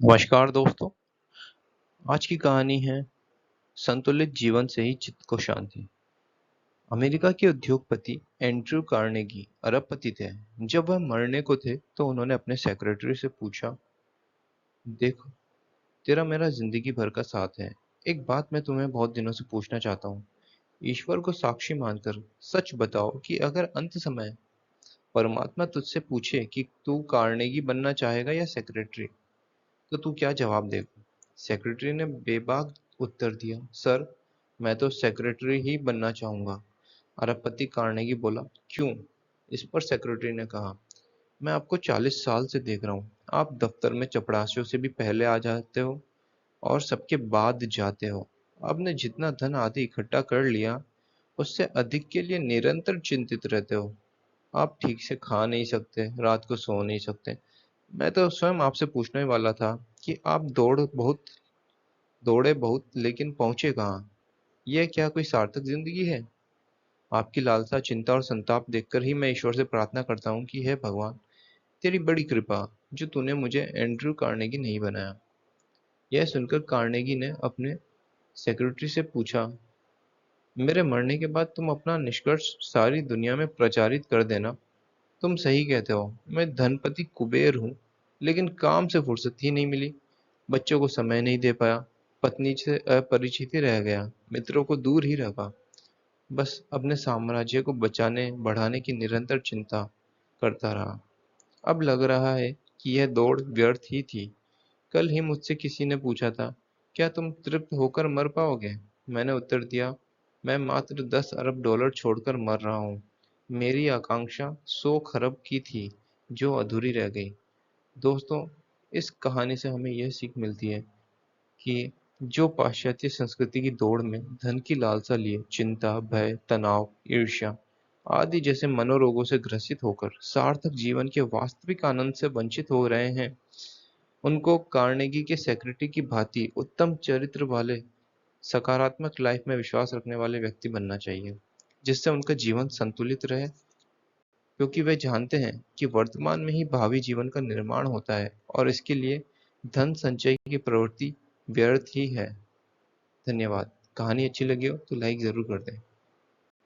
नमस्कार दोस्तों। आज की कहानी है संतुलित जीवन से ही चित्त को शांति। अमेरिका के उद्योगपति एंड्रयू कार्नेगी अरबपति थे। जब वह मरने को थे तो उन्होंने अपने सेक्रेटरी से पूछा, देखो, तेरा मेरा जिंदगी भर का साथ है। एक बात मैं तुम्हें बहुत दिनों से पूछना चाहता हूँ। ईश्वर को साक्षी मानकर सच बताओ कि अगर अंत समय परमात्मा तुझसे पूछे कि तू कार्नेगी बनना चाहेगा या सेक्रेटरी, तो तू क्या जवाब देगा? सेक्रेटरी ने बेबाक उत्तर दिया, सर, मैं तो सेक्रेटरी ही बनना चाहूंगा। अरबपति कार्नेगी बोला, क्यों? इस पर सेक्रेटरी ने कहा, मैं आपको 40 साल से देख रहा हूँ। आप दफ्तर में चपरासियों से भी पहले आ जाते हो और सबके बाद जाते हो। आपने जितना धन आदि इकट्ठा कर लिया, उससे अधिक के लिए निरंतर चिंतित रहते हो। आप ठीक से खा नहीं सकते, रात को सो नहीं सकते। मैं तो स्वयं आपसे पूछने वाला था कि आप दौड़े बहुत लेकिन पहुंचे कहाँ? यह क्या कोई सार्थक जिंदगी है? आपकी लालसा, चिंता और संताप देखकर ही मैं ईश्वर से प्रार्थना करता हूँ कि हे भगवान, तेरी बड़ी कृपा जो तूने मुझे एंड्रयू कार्नेगी नहीं बनाया। यह सुनकर कार्नेगी ने अपने सेक्रेटरी से पूछा, मेरे मरने के बाद तुम अपना निष्कर्ष सारी दुनिया में प्रचारित कर देना। तुम सही कहते हो, मैं धनपति कुबेर हूँ, लेकिन काम से फुर्सत ही नहीं मिली। बच्चों को समय नहीं दे पाया, पत्नी से अपरिचित ही रह गया, मित्रों को दूर ही रखा। बस अपने साम्राज्य को बचाने बढ़ाने की निरंतर चिंता करता रहा। अब लग रहा है कि यह दौड़ व्यर्थ ही थी। कल ही मुझसे किसी ने पूछा था, क्या तुम तृप्त होकर मर पाओगे? मैंने उत्तर दिया, मैं मात्र 10 अरब डॉलर छोड़कर मर रहा हूँ। मेरी आकांक्षा 100 खरब की थी, जो अधूरी रह गई। दोस्तों, इस कहानी से हमें यह सीख मिलती है कि जो पाश्चात्य संस्कृति की दौड़ में धन की लालसा लिए चिंता, भय, तनाव, ईर्ष्या आदि जैसे मनोरोगों से ग्रसित होकर सार्थक जीवन के वास्तविक आनंद से वंचित हो रहे हैं, उनको कार्नेगी के सेक्रेटरी की भांति उत्तम चरित्र वाले, सकारात्मक लाइफ में विश्वास रखने वाले व्यक्ति बनना चाहिए, जिससे उनका जीवन संतुलित रहे, क्योंकि वे जानते हैं कि वर्तमान में ही भावी जीवन का निर्माण होता है और इसके लिए धन संचय की प्रवृत्ति व्यर्थ ही है। धन्यवाद। कहानी अच्छी लगी हो तो लाइक ज़रूर कर दें।